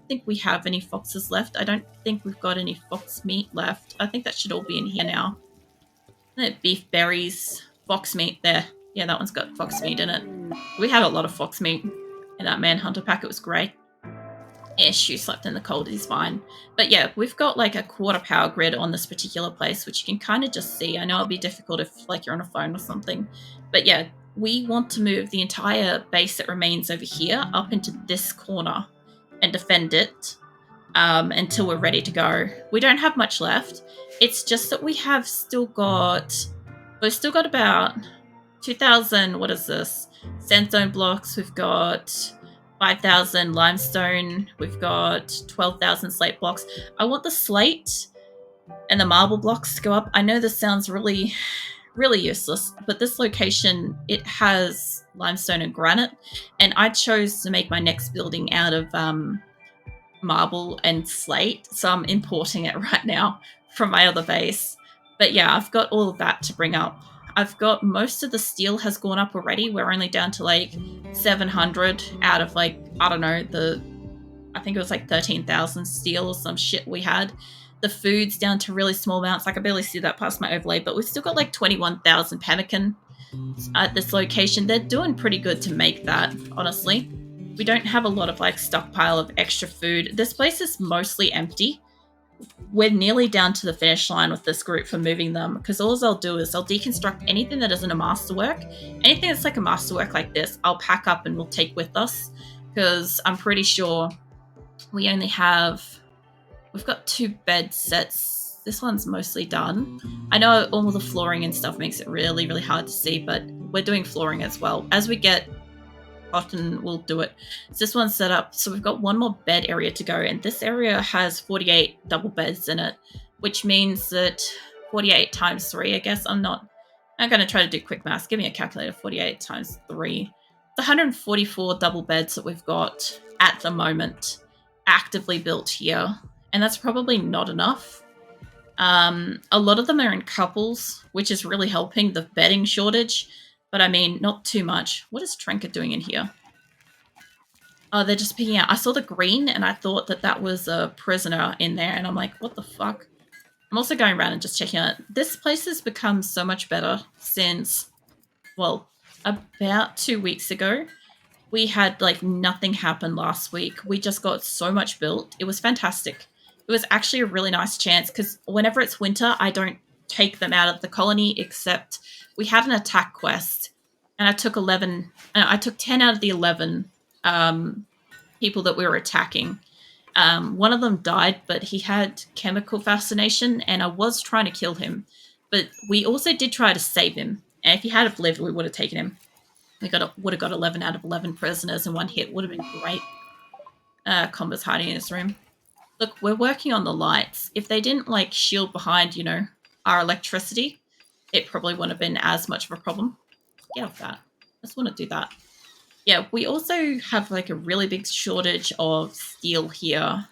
think we have any foxes left. I don't think we've got any fox meat left. I think that should all be in here now. Beef berries, fox meat there. Yeah, that one's got fox meat in it. We had a lot of fox meat in that manhunter pack. It was great. Yeah, Shoe slept in the cold. He's fine. But yeah, we've got like a quarter power grid on this particular place, which you can kind of just see. I know it'll be difficult if like you're on a phone or something. But yeah, we want to move the entire base that remains over here up into this corner and defend it until we're ready to go. We don't have much left. It's just that we've still got about 2,000, what is this? Sandstone blocks. We've got 5,000 limestone. We've got 12,000 slate blocks. I want the slate and the marble blocks to go up. I know this sounds really, really useless, but this location, it has limestone and granite, and I chose to make my next building out of marble and slate, so I'm importing it right now from my other base. But yeah, I've got all of that to bring up. I've got most of the steel has gone up already. We're only down to like 700 out of like, I don't know, I think it was like 13,000 steel or some shit we had. The food's down to really small amounts. I can barely see that past my overlay, but we've still got like 21,000 pemmican at this location. They're doing pretty good to make that, honestly. We don't have a lot of like stockpile of extra food. This place is mostly empty. We're nearly down to the finish line with this group for moving them, because all I'll do is I'll deconstruct anything that isn't a masterwork. Anything that's like a masterwork like this, I'll pack up and we'll take with us, because I'm pretty sure we've got 2 bed sets. This one's mostly done. I know all the flooring and stuff makes it really, really hard to see, but we're doing flooring as well. As we get often we'll do it. So this one's set up, so we've got one more bed area to go, and this area has 48 double beds in it, which means that 48 times 3, I guess. I'm going to try to do quick maths. Give me a calculator. 48 times 3. It's 144 double beds that we've got at the moment actively built here, and that's probably not enough. A lot of them are in couples, which is really helping the bedding shortage. But I mean, not too much. What is Trinket doing in here? Oh, they're just picking out. I saw the green and I thought that was a prisoner in there. And I'm like, what the fuck? I'm also going around and just checking out. This place has become so much better since, well, about 2 weeks ago. We had like nothing happen last week. We just got so much built. It was fantastic. It was actually a really nice chance, because whenever it's winter, I don't take them out of the colony, except we had an attack quest, and I took 10 out of the 11 people that we were attacking. One of them died, but he had chemical fascination, and I was trying to kill him. But we also did try to save him, and if he had lived, we would have taken him. We would have got 11 out of 11 prisoners in one hit. Would have been great. Comba's hiding in his room. Look, we're working on the lights. If they didn't like shield behind, our electricity, it probably wouldn't have been as much of a problem. Get off that. I just want to do that. Yeah, we also have like a really big shortage of steel here.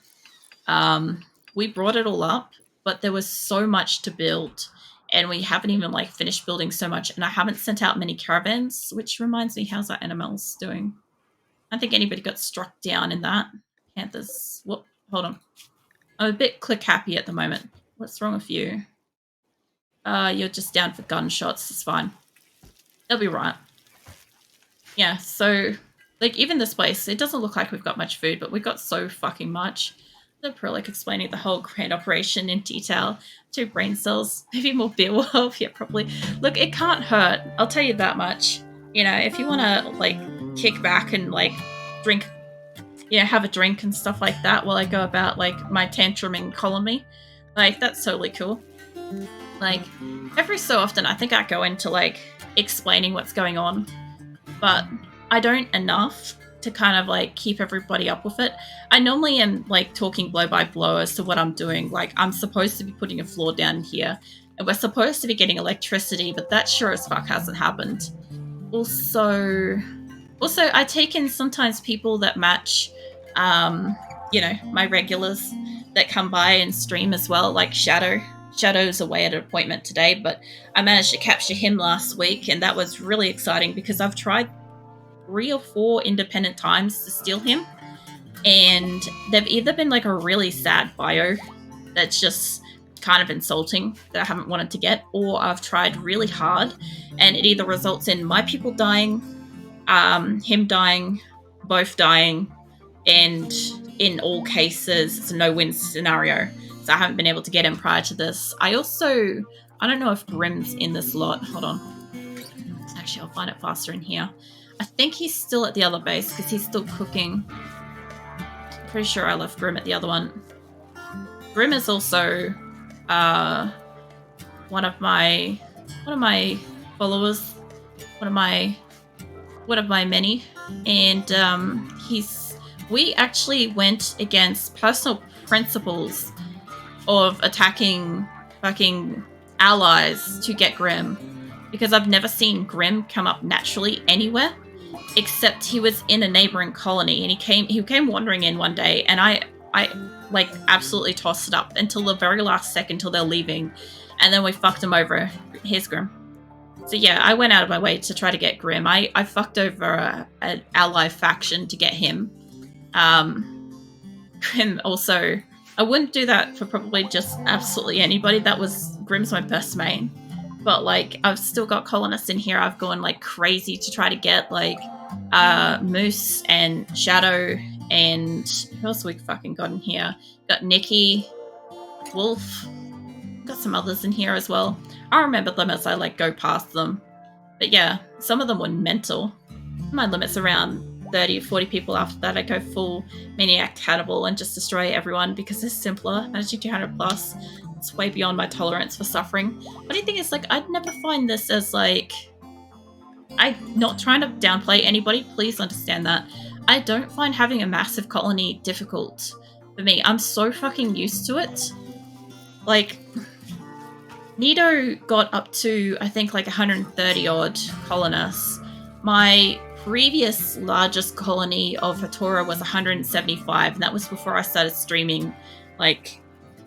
We brought it all up, but there was so much to build, and we haven't even like finished building so much, and I haven't sent out many caravans, which reminds me, how's our animals doing? I don't think anybody got struck down in that. Panthers. Whoop, hold on. I'm a bit click happy at the moment. What's wrong with you? You're just down for gunshots. It's fine. They'll be right. Yeah, so, like, even this place, it doesn't look like we've got much food, but we've got so fucking much. They're probably like explaining the whole grand operation in detail. 2 brain cells, maybe more Beowulf. Yeah, probably. Look, it can't hurt. I'll tell you that much. If you want to, like, kick back and, like, drink, have a drink and stuff like that while I go about, like, my tantruming colony, like, that's totally cool. Like, every so often, I think I go into, like, explaining what's going on, but I don't enough to kind of, like, keep everybody up with it. I normally am, like, talking blow by blow as to what I'm doing. Like, I'm supposed to be putting a floor down here, and we're supposed to be getting electricity, but that sure as fuck hasn't happened. Also, I take in sometimes people that match, my regulars that come by and stream as well, like Shadow. Shadow's away at an appointment today, but I managed to capture him last week, and that was really exciting because I've tried 3 or 4 independent times to steal him, And they've either been like a really sad bio that's just kind of insulting that I haven't wanted to get, or I've tried really hard and it either results in my people dying, him dying, both dying, and in all cases, it's a no-win scenario. So I haven't been able to get him prior to this. I don't know if Grim's in this lot. Hold on. Actually, I'll find it faster in here. I think he's still at the other base because he's still cooking. Pretty sure I left Grim at the other one. Grim is also one of my followers, one of my many, and we actually went against personal principles of attacking fucking allies to get Grim, because I've never seen Grim come up naturally anywhere, except he was in a neighboring colony and he came wandering in one day, and I like absolutely tossed it up until the very last second till they're leaving, and then we fucked him over. Here's Grim. So yeah, I went out of my way to try to get Grim. I fucked over an ally faction to get him. Grim also, I wouldn't do that for probably just absolutely anybody. Grim's my best main. But like, I've still got colonists in here. I've gone like crazy to try to get like Moose and Shadow, and who else we fucking got in here? Got Nikki, Wolf, got some others in here as well. I remember them as I like go past them. But yeah, some of them were mental. My limit's around 30 or 40 people. After that I go full maniac cannibal and just destroy everyone because it's simpler. Managing 200 plus, it's way beyond my tolerance for suffering. Funny thing is, like, I'd never find this as like, I'm not trying to downplay anybody, please understand that. I don't find having a massive colony difficult for me. I'm so fucking used to it. Like, Nido got up to, I think, like 130 odd colonists. My previous largest colony of Asora was 175, and that was before I started streaming, like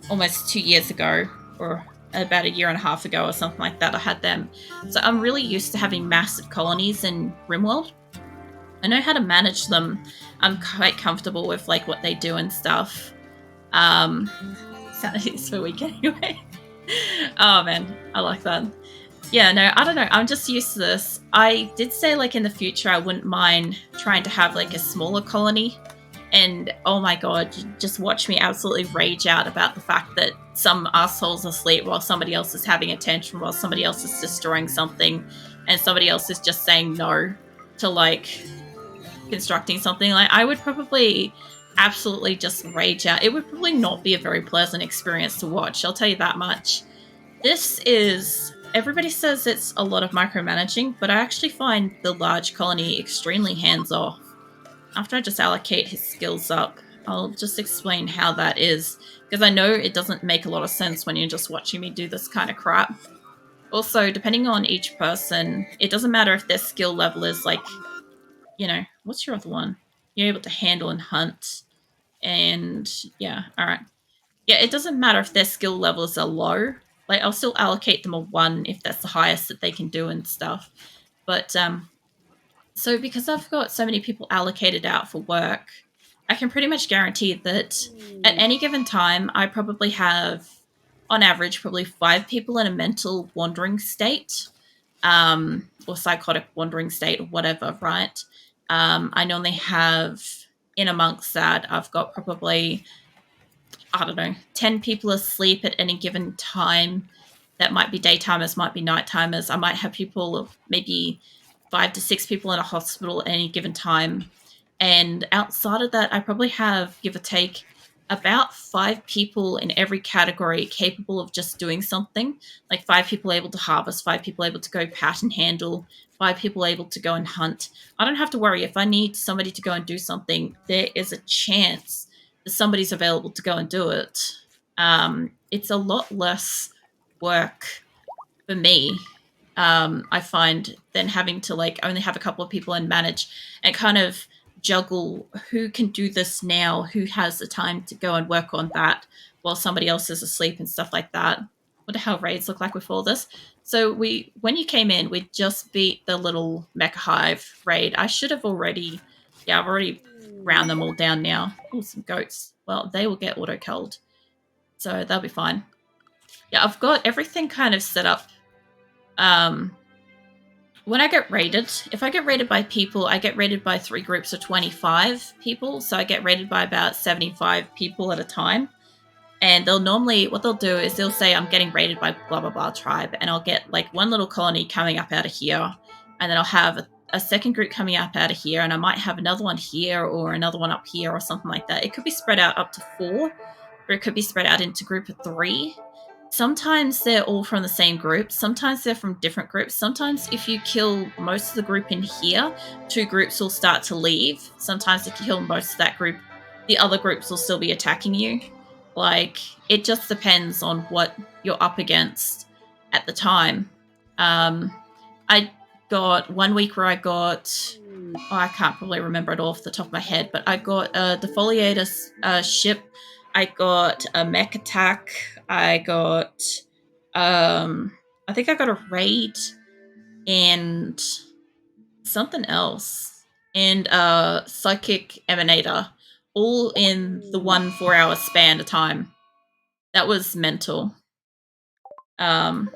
almost 2 years ago, or about a year and a half ago or something like that. I had them. So I'm really used to having massive colonies in RimWorld. I know how to manage them. I'm quite comfortable with like what they do and stuff. Sanity's for week anyway. Oh man, I like that. Yeah, no, I don't know. I'm just used to this. I did say like in the future I wouldn't mind trying to have like a smaller colony. And oh my god, just watch me absolutely rage out about the fact that some asshole's asleep while somebody else is having a tantrum, while somebody else is destroying something, and somebody else is just saying no to like constructing something. Like, I would probably absolutely just rage out. It would probably not be a very pleasant experience to watch, I'll tell you that much. This is, everybody says it's a lot of micromanaging, but I actually find the large colony extremely hands-off. After I just allocate his skills up, I'll just explain how that is, because I know it doesn't make a lot of sense when you're just watching me do this kind of crap. Also, depending on each person, it doesn't matter if their skill level is like, you know, what's your other one? You're able to handle and hunt. And yeah, all right. Yeah, it doesn't matter if their skill levels are low. Like, I'll still allocate them a 1 if that's the highest that they can do and stuff. But so because I've got so many people allocated out for work, I can pretty much guarantee that at any given time, I probably have, on average, probably 5 people in a mental wandering state, or psychotic wandering state, or whatever, right? I normally have, in amongst that, I've got probably, I don't know, 10 people asleep at any given time. That might be daytimers, might be nighttimers. I might have people, maybe 5 to 6 people in a hospital at any given time. And outside of that, I probably have, give or take, about 5 people in every category capable of just doing something. Like 5 people able to harvest, 5 people able to go pat and handle, 5 people able to go and hunt. I don't have to worry. If I need somebody to go and do something, there is a chance that somebody's available to go and do it. It's a lot less work for me, I find, than having to like only have a couple of people and manage and kind of juggle who can do this now, who has the time to go and work on that while somebody else is asleep and stuff like that. Wonder how raids look like with all this. So when you came in, we just beat the little mecha hive raid. I should have already, yeah, I've already ground them all down now. Oh, some goats. Well, they will get auto-culled. So they'll be fine. Yeah, I've got everything kind of set up. When I get raided, if I get raided by people, I get raided by 3 groups of 25 people. So I get raided by about 75 people at a time. And they'll normally, what they'll do is they'll say, I'm getting raided by blah, blah, blah tribe. And I'll get like one little colony coming up out of here. And then I'll have a second group coming up out of here. And I might have another one here or another one up here or something like that. It could be spread out up to 4, or it could be spread out into group of 3. Sometimes they're all from the same group. Sometimes they're from different groups. Sometimes if you kill most of the group in here, 2 groups will start to leave. Sometimes if you kill most of that group, the other groups will still be attacking you. Like, it just depends on what you're up against at the time. I got 1 week where I got... Oh, I can't probably remember it all off the top of my head, but I got a defoliator ship. I got a mech attack. I got... I think I got a raid and something else. And a psychic emanator. All in the 1 4-hour span of time. That was mental. So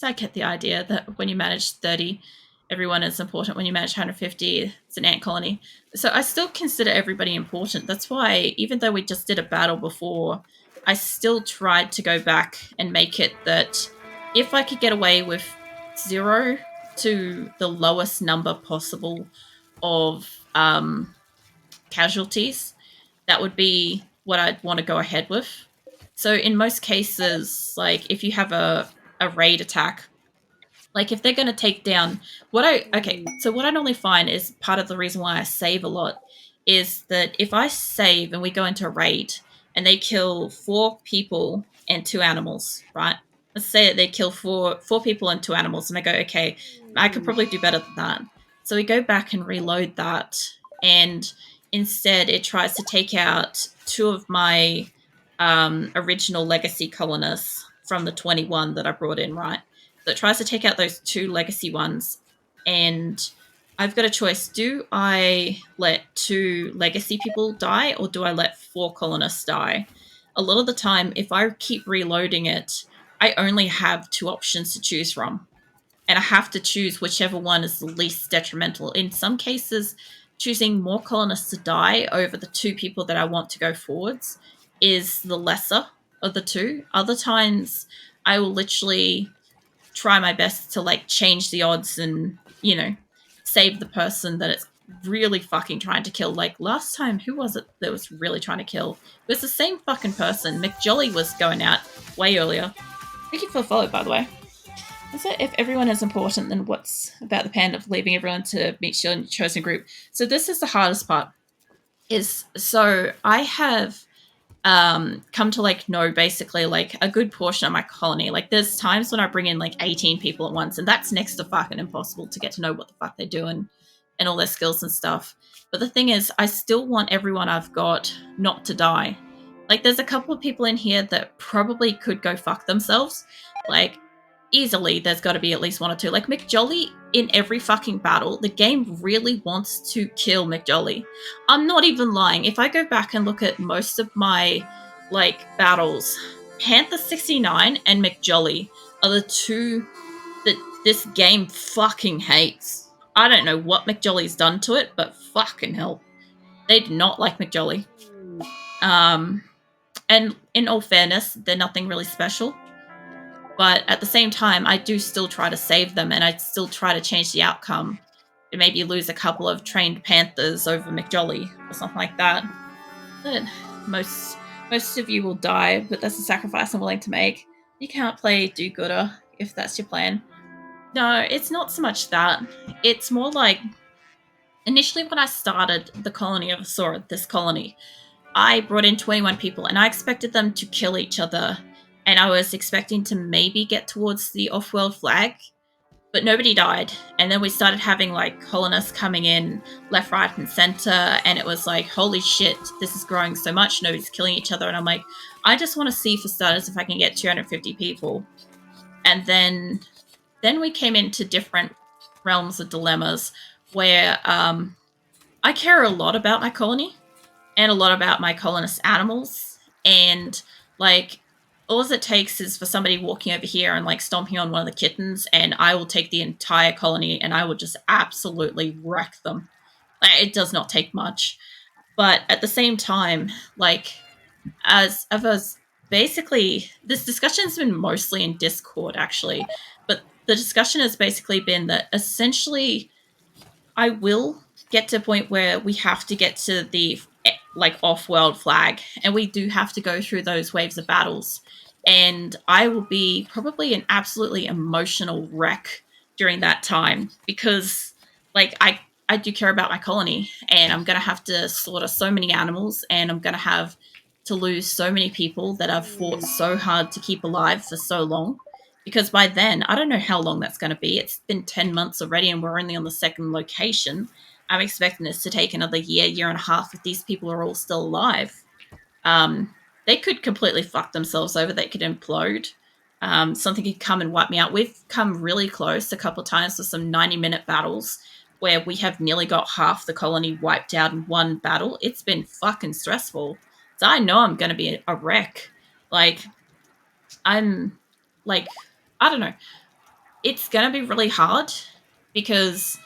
I get the idea that when you manage 30, everyone is important. When you manage 150, it's an ant colony. So I still consider everybody important. That's why, even though we just did a battle before, I still tried to go back and make it that if I could get away with 0 to the lowest number possible of casualties, that would be what I'd want to go ahead with. So in most cases, like if you have a raid attack, like if they're going to take down what I normally find is part of the reason why I save a lot is that if I save and we go into a raid and they kill 4 people and 2 animals, right? Let's say they kill four people and 2 animals, and I go, okay, I could probably do better than that. So we go back and reload that, and instead it tries to take out 2 of my original legacy colonists from the 21 that I brought in, right? So it tries to take out those 2 legacy ones, and I've got a choice. Do I let 2 legacy people die, or do I let 4 colonists die? A lot of the time, if I keep reloading it, I only have 2 options to choose from. And I have to choose whichever one is the least detrimental. In some cases, choosing more colonists to die over the 2 people that I want to go forwards is the lesser of the 2. Other times, I will literally try my best to, like, change the odds and, you know, save the person that it's really fucking trying to kill. Like, last time, who was it that was really trying to kill? It was the same fucking person. McJolly was going out way earlier. Thank you for the follow, by the way. So if everyone is important, then what's about the plan of leaving everyone to meet your chosen group? So this is the hardest part. So I have come to, like, know basically, like, a good portion of my colony. Like, there's times when I bring in, like, 18 people at once, and that's next to fucking impossible to get to know what the fuck they're doing and all their skills and stuff. But the thing is, I still want everyone I've got not to die. Like, there's a couple of people in here that probably could go fuck themselves. Like, easily, there's got to be at least 1 or 2. Like, McJolly, in every fucking battle, the game really wants to kill McJolly. I'm not even lying. If I go back and look at most of my, like, battles, Panther 69 and McJolly are the 2 that this game fucking hates. I don't know what McJolly's done to it, but fucking hell. They do not like McJolly. And in all fairness, they're nothing really special. But at the same time, I do still try to save them, and I still try to change the outcome. And maybe lose a couple of trained Panthers over McJolly or something like that. But most of you will die, but that's a sacrifice I'm willing to make. You can't play do-gooder if that's your plan. No, it's not so much that. It's more like, initially when I started the colony of Asora, this colony, I brought in 21 people, and I expected them to kill each other, and I was expecting to maybe get towards the off-world flag, but nobody died. And then we started having, like, colonists coming in left, right, and center, and it was like, holy shit, this is growing so much, nobody's killing each other. And I'm like, I just want to see, for starters, if I can get 250 people. And then we came into different realms of dilemmas where I care a lot about my colony. and a lot about my colonist animals. And like, all it takes is for somebody walking over here and like stomping on one of the kittens, and I will take the entire colony and I will just absolutely wreck them. It does not take much. But at the same time, like, as of us, basically, this discussion's been mostly in Discord, actually. But the discussion has basically been that essentially I will get to a point where we have to get to the like off-world flag, and we do have to go through those waves of battles. And I will be probably an absolutely emotional wreck during that time because, like, I do care about my colony, and I'm gonna have to slaughter so many animals, and I'm gonna have to lose so many people that I've fought so hard to keep alive for so long. Because by then, I don't know how long that's going to be. It's been 10 months already, and we're only on the second location. I'm expecting this to take another year, year and a half if these people are all still alive. They could completely fuck themselves over. They could implode. Something could come and wipe me out. We've come really close a couple of times with some 90-minute battles where we have nearly got half the colony wiped out in one battle. It's been fucking stressful. So I know I'm going to be a wreck. Like, I'm like, I don't know. It's going to be really hard because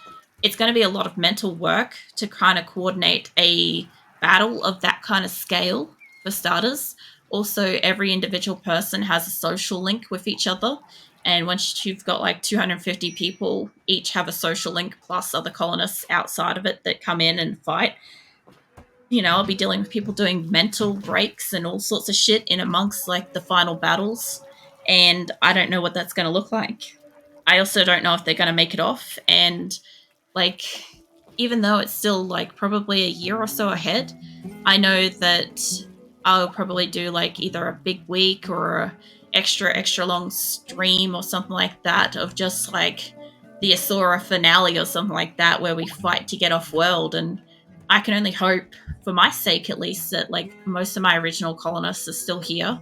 it's going to be a lot of mental work to kind of coordinate a battle of that kind of scale, for starters. Also, every individual person has a social link with each other. And once you've got like 250 people, each have a social link plus other colonists outside of it that come in and fight. You know, I'll be dealing with people doing mental breaks and all sorts of shit in amongst like the final battles. And I don't know what that's going to look like. I also don't know if they're going to make it off. And like, even though it's still like probably a year or so ahead, I know that I'll probably do like either a big week or a extra long stream or something like that of just like the Asora finale or something like that where we fight to get off world. And I can only hope, for my sake at least, that like most of my original colonists are still here.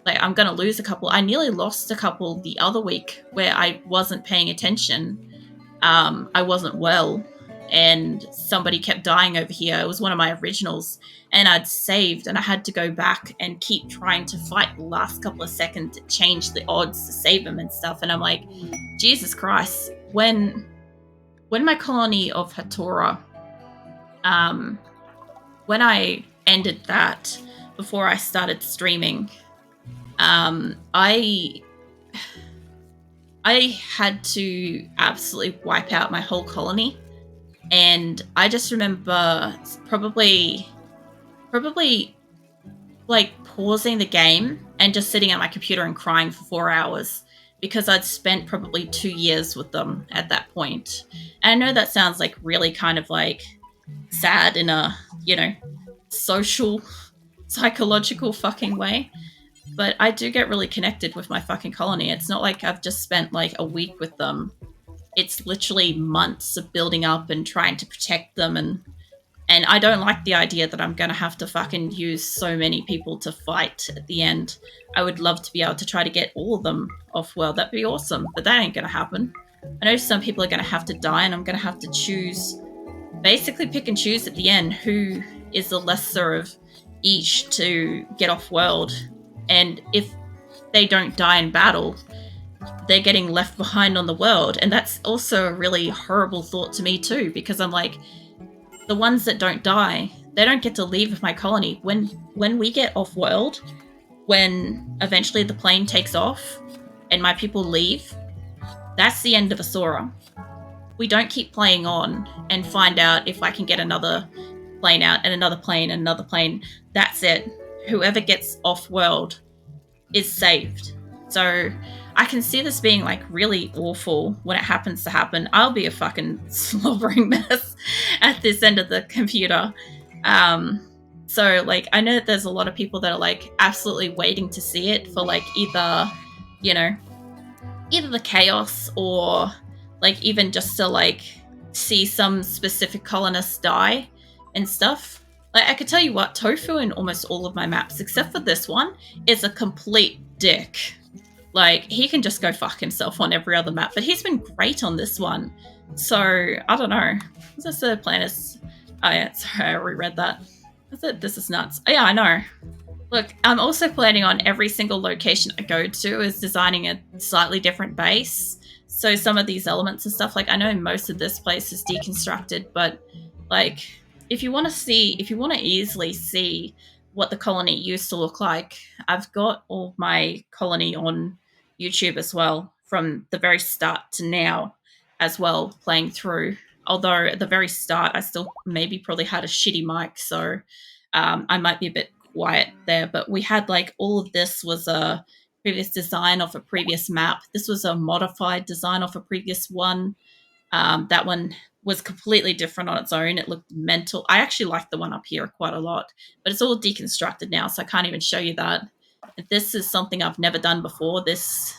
Like, I'm going to lose a couple. I nearly lost a couple the other week where I wasn't paying attention. I wasn't well, and somebody kept dying over here. It was one of my originals, and I'd saved, and I had to go back and keep trying to fight the last couple of seconds to change the odds to save him and stuff. And I'm like, Jesus Christ. When my colony of Hatora, when I ended that before I started streaming, I had to absolutely wipe out my whole colony. And I just remember probably like pausing the game and just sitting at my computer and crying for 4 hours because I'd spent probably 2 years with them at that point. And I know that sounds like really kind of like sad in a, you know, social, psychological fucking way. But I do get really connected with my fucking colony. It's not like I've just spent like a week with them. It's literally months of building up and trying to protect them. And I don't like the idea that I'm going to have to fucking use so many people to fight at the end. I would love to be able to try to get all of them off world. That'd be awesome. But that ain't going to happen. I know some people are going to have to die, and I'm going to have to choose, basically pick and choose at the end who is the lesser of each to get off world. And if they don't die in battle, they're getting left behind on the world. And that's also a really horrible thought to me too, because I'm like, the ones that don't die, they don't get to leave with my colony. When we get off world, when eventually the plane takes off and my people leave, that's the end of Asora. We don't keep playing on and find out if I can get another plane out and another plane and another plane. That's it. Whoever gets off world is saved. So I can see this being like really awful when it happens to happen. I'll be a fucking slobbering mess at this end of the computer. So like, I know that there's a lot of people that are like absolutely waiting to see it for like either, you know, either the chaos or like even just to like see some specific colonists die and stuff. Like, I could tell you what, Tofu in almost all of my maps, except for this one, is a complete dick. Like, he can just go fuck himself on every other map, but he's been great on this one. So, I don't know. Is this a planet? Oh yeah, sorry, I reread that. That's it. This is nuts. Oh, yeah, I know. Look, I'm also planning on every single location I go to is designing a slightly different base. So some of these elements and stuff, like I know most of this place is deconstructed, but like if you want to see, if you want to easily see what the colony used to look like, I've got all my colony on YouTube as well from the very start to now as well playing through. Although at the very start, I still maybe probably had a shitty mic, so I might be a bit quiet there, but we had like all of this was a previous design of a previous map. This was a modified design of a previous one. That one was completely different on its own. It looked mental. I actually like the one up here quite a lot, but it's all deconstructed now, so I can't even show you that. This is something I've never done before. This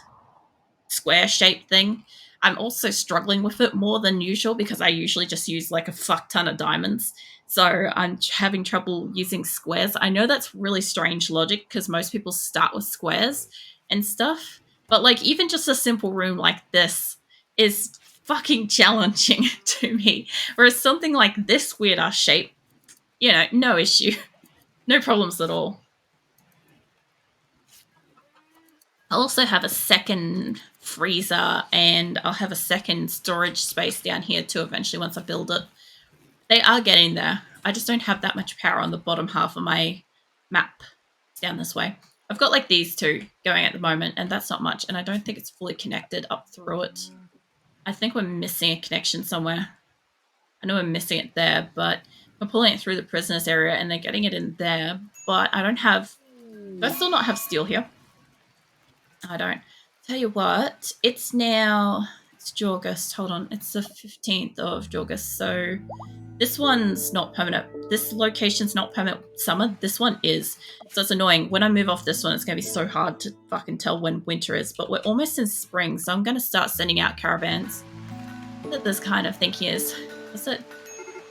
square shaped thing. I'm also struggling with it more than usual because I usually just use like a fuck ton of diamonds. So I'm having trouble using squares. I know that's really strange logic because most people start with squares and stuff. But like even just a simple room like this is fucking challenging to me. Whereas something like this weird ass shape, you know, no issue. No problems at all. I'll also have a second freezer and I'll have a second storage space down here too eventually once I build it. They are getting there. I just don't have that much power on the bottom half of my map down this way. I've got like these two going at the moment and that's not much and I don't think it's fully connected up through it. I think we're missing a connection somewhere. I know we're missing it there, but we're pulling it through the prisoners area and they're getting it in there, but I don't have... Do I still not have steel here? I don't. Tell you what, it's now... It's August. Hold on. It's the 15th of August. So this one's not permanent. This location's not permanent summer. This one is. So it's annoying. When I move off this one, it's going to be so hard to fucking tell when winter is. But we're almost in spring, so I'm going to start sending out caravans. That this kind of thinking is it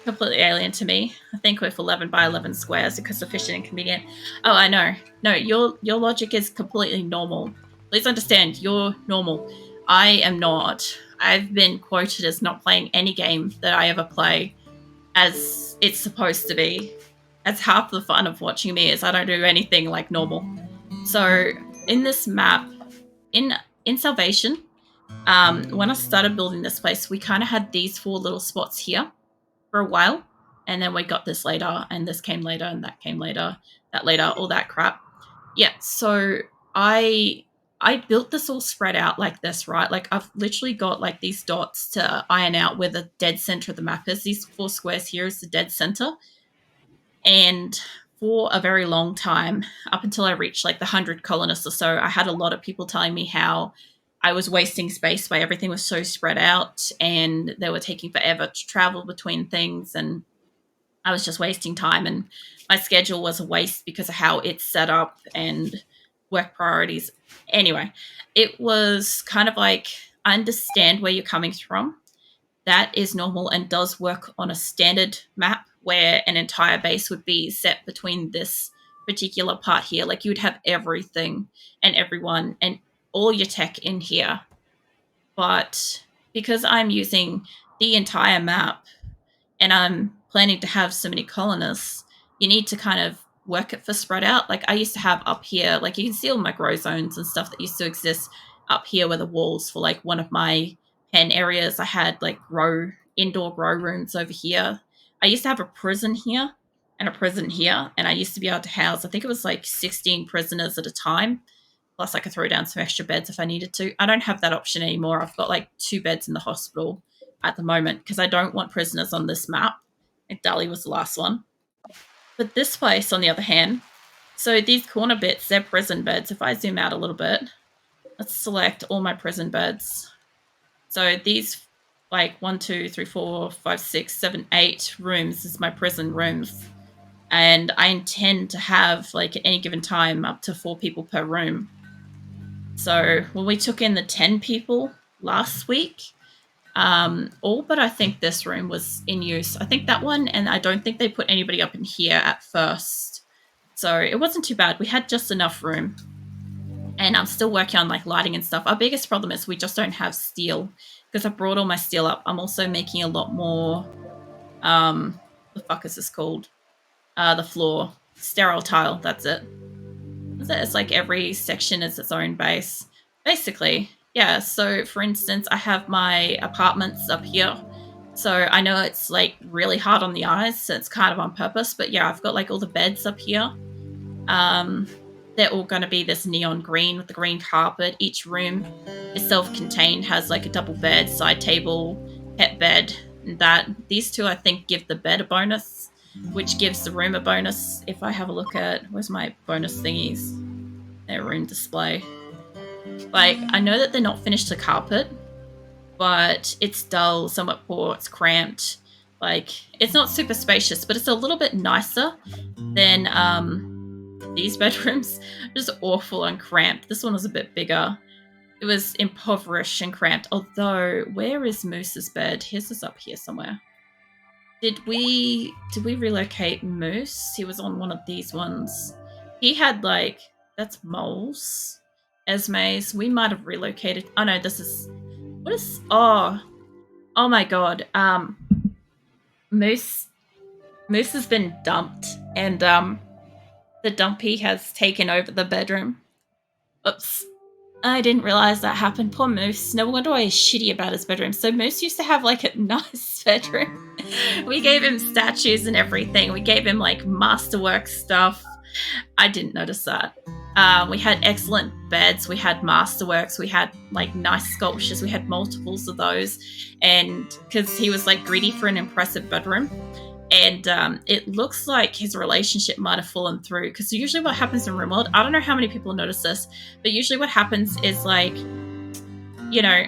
completely alien to me? I think with 11 by 11 squares because efficient and convenient. Oh, I know. No, your logic is completely normal. Please understand, you're normal. I am not. I've been quoted as not playing any game that I ever play as it's supposed to be. That's half the fun of watching me is I don't do anything like normal. So in this map, in Salvation, when I started building this place, we kind of had these 4 little spots here for a while, and then we got this later, and this came later, and that came later, that later, all that crap. Yeah, so I built this all spread out like this, right? Like I've literally got like these dots to iron out where the dead center of the map is. These 4 squares here is the dead center. And for a very long time, up until I reached like the 100 colonists or so, I had a lot of people telling me how I was wasting space by everything was so spread out and they were taking forever to travel between things and I was just wasting time and my schedule was a waste because of how it's set up and work priorities. Anyway, it was kind of like I understand where you're coming from. That is normal and does work on a standard map where an entire base would be set between this particular part here. Like you would have everything and everyone and all your tech in here. But because I'm using the entire map and I'm planning to have so many colonists, you need to kind of work it for spread out. Like I used to have up here, like you can see all my grow zones and stuff that used to exist up here where the walls for like one of my pen areas. I had like indoor grow rooms over here. I used to have a prison here and a prison here, and I used to be able to house, I think it was like 16 prisoners at a time. Plus, I could throw down some extra beds if I needed to. I don't have that option anymore. I've got like 2 beds in the hospital at the moment because I don't want prisoners on this map. And Dali was the last one. But this place, on the other hand, so these corner bits, they're prison beds. If I zoom out a little bit, let's select all my prison beds. So these, like 1, 2, 3, 4, 5, 6, 7, 8 rooms is my prison rooms. And I intend to have, like, at any given time, up to 4 people per room. So when we took in the 10 people last week, all but I think this room was in use. I think that one, and I don't think they put anybody up in here at first. So it wasn't too bad. We had just enough room. And I'm still working on like lighting and stuff. Our biggest problem is we just don't have steel because I brought all my steel up. I'm also making a lot more, the fuck is this called? the floor. Sterile tile, that's it. It's like every section is its own base. Basically, yeah, so for instance, I have my apartments up here. So I know it's like really hard on the eyes, so it's kind of on purpose. But yeah, I've got like all the beds up here. They're all going to be this neon green with the green carpet. Each room is self-contained, has like a double bed, side table, pet bed, and that. These two, I think, give the bed a bonus, which gives the room a bonus. If I have a look at, where's my bonus thingies? Their room display. Like, I know that they're not finished to carpet, but it's dull, somewhat poor, it's cramped. Like, it's not super spacious, but it's a little bit nicer than these bedrooms. Just awful and cramped. This one was a bit bigger. It was impoverished and cramped. Although, where is Moose's bed? His is up here somewhere. Did we relocate Moose? He was on one of these ones. He had like, that's Moles. Esme's. We might have relocated. Oh no, this is, what is, oh my god. Moose has been dumped, and the dumpy has taken over the bedroom. Oops. I didn't realize that happened. Poor Moose. No wonder why he's shitty about his bedroom. So Moose used to have like a nice bedroom. We gave him statues and everything. We gave him like masterwork stuff. I didn't notice that. We had excellent beds. We had masterworks. We had like nice sculptures. We had multiples of those. And because he was like greedy for an impressive bedroom. And it looks like his relationship might have fallen through, because usually what happens in RimWorld, I don't know how many people notice this, but usually what happens is like, you know,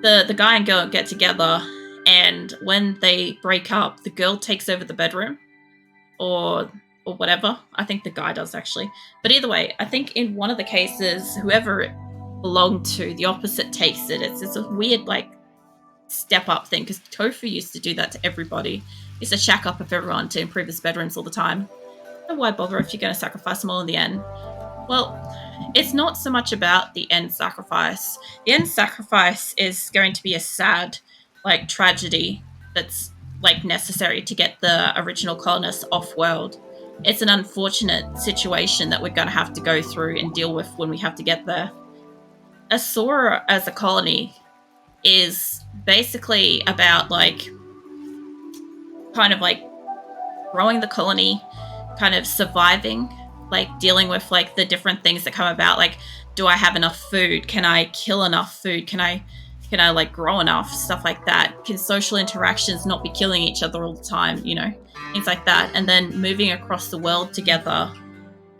the guy and girl get together, and when they break up, the girl takes over the bedroom, or whatever. I think the guy does actually. But either way, I think in one of the cases, whoever it belonged to, the opposite takes it. It's a weird like step up thing, because Tofu used to do that to everybody. He used to shack up with everyone to improve his bedrooms all the time. So why bother if you're going to sacrifice them all in the end? Well, it's not so much about the end sacrifice. The end sacrifice is going to be a sad, like, tragedy that's like necessary to get the original colonists off world. It's an unfortunate situation that we're going to have to go through and deal with when we have to get there. Asora as a colony is basically about like kind of like growing the colony, kind of surviving, like dealing with like the different things that come about. Like, do I have enough food? Can I kill enough food? Can I like grow enough? Stuff like that. Can social interactions not be killing each other all the time? You know, things like that. And then moving across the world together.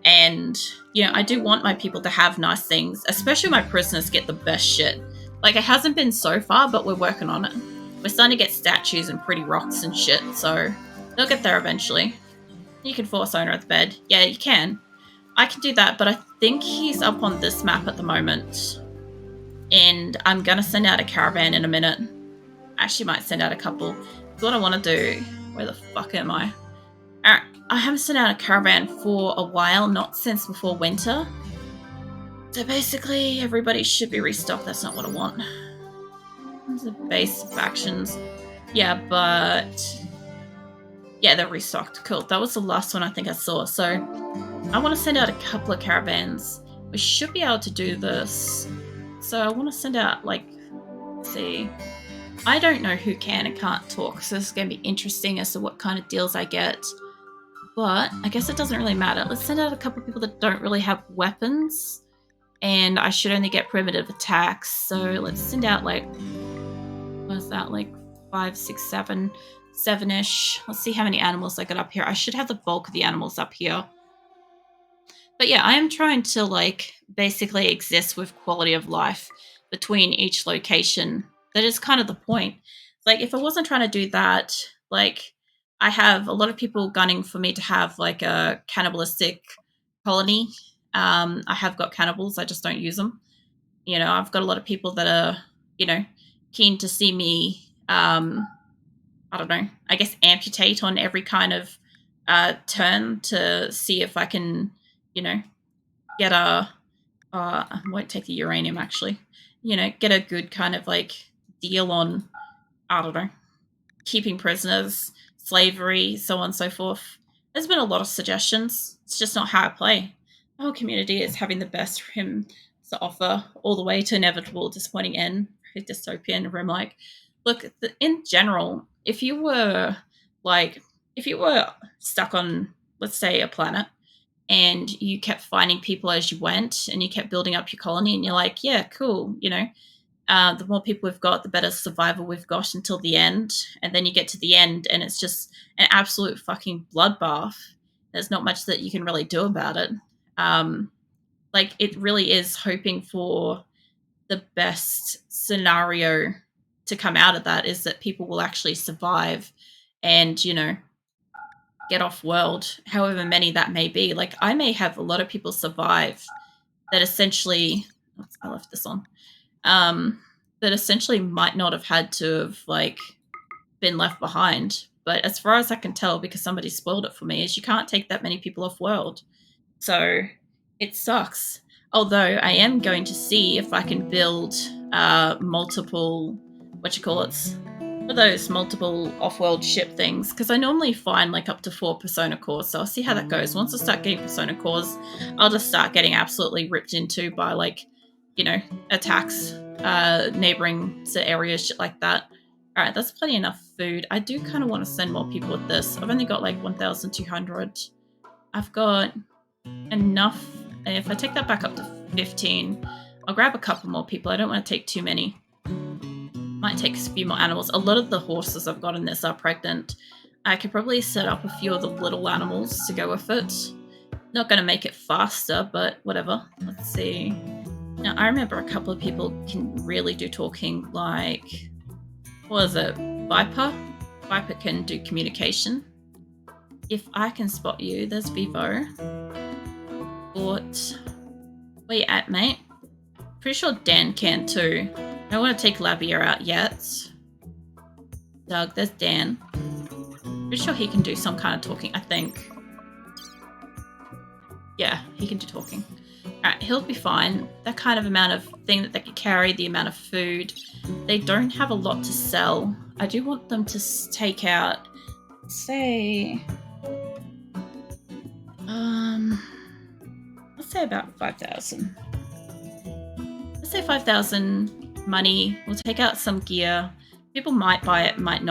And, you know, I do want my people to have nice things, especially my prisoners get the best shit. Like, it hasn't been so far, but we're working on it. We're starting to get statues and pretty rocks and shit, so they'll get there eventually. You can force owner of the bed. Yeah, you can. I can do that, but I think he's up on this map at the moment. And I'm going to send out a caravan in a minute. I actually might send out a couple. What I want to do... Where the fuck am I? Alright, I haven't sent out a caravan for a while, not since before winter. So basically, everybody should be restocked. That's not what I want. There's a base of factions. Yeah, but... yeah, they're restocked. Cool. That was the last one I think I saw. So I want to send out a couple of caravans. We should be able to do this. So I want to send out, like... let's see... I don't know who can and can't talk, so this is going to be interesting as to what kind of deals I get. But I guess it doesn't really matter. Let's send out a couple of people that don't really have weapons. And I should only get primitive attacks. So let's send out like... what is that? Like 5, 6, 7... 7-ish. Let's see how many animals I got up here. I should have the bulk of the animals up here. But yeah, I am trying to like basically exist with quality of life between each location. That is kind of the point. Like, if I wasn't trying to do that, like, I have a lot of people gunning for me to have like a cannibalistic colony. I have got cannibals, I just don't use them. You know, I've got a lot of people that are, you know, keen to see me, I don't know, I guess amputate on every kind of turn to see if I can, you know, get a, I won't take the uranium actually, you know, get a good kind of like deal on, I don't know, keeping prisoners, slavery, so on and so forth. There's been a lot of suggestions. It's just not how I play. The whole community is having the best Rim to offer, all the way to inevitable disappointing end, dystopian Rim like. Look, in general, if you were stuck on, let's say, a planet, and you kept finding people as you went, and you kept building up your colony, and you're like, yeah, cool, the more people we've got, the better survival we've got until the end. And then you get to the end, and it's just an absolute fucking bloodbath. There's not much that you can really do about it. It really is hoping for the best scenario to come out of that is that people will actually survive and, get off world, however many that may be. Like, I may have a lot of people survive that essentially, oops, I left this on, that essentially might not have had to have been left behind. But as far as I can tell, because somebody spoiled it for me, is you can't take that many people off world. So it sucks. Although I am going to see if I can build multiple, those multiple off-world ship things, because I normally find up to 4 persona cores, so I'll see how that goes. Once I start getting persona cores, I'll just start getting absolutely ripped into by attacks, neighboring areas, shit like that. Alright, that's plenty enough food. I do kind of want to send more people with this. I've only got 1,200. I've got enough. If I take that back up to 15, I'll grab a couple more people. I don't want to take too many. Might take a few more animals. A lot of the horses I've got in this are pregnant. I could probably set up a few of the little animals to go with it. Not going to make it faster, but whatever. Let's see. Now, I remember a couple of people can really do talking, what was it? Viper? Viper can do communication. If I can spot you, there's Vivo. But where you at, mate? Pretty sure Dan can too. I don't want to take Labia out yet. Doug, there's Dan. Pretty sure he can do some kind of talking, I think. Yeah, he can do talking. Alright, he'll be fine. That kind of amount of thing that they can carry, the amount of food. They don't have a lot to sell. I do want them to take out, say... let's say about 5,000. Let's say 5,000 money. We'll take out some gear. People might buy it, might not.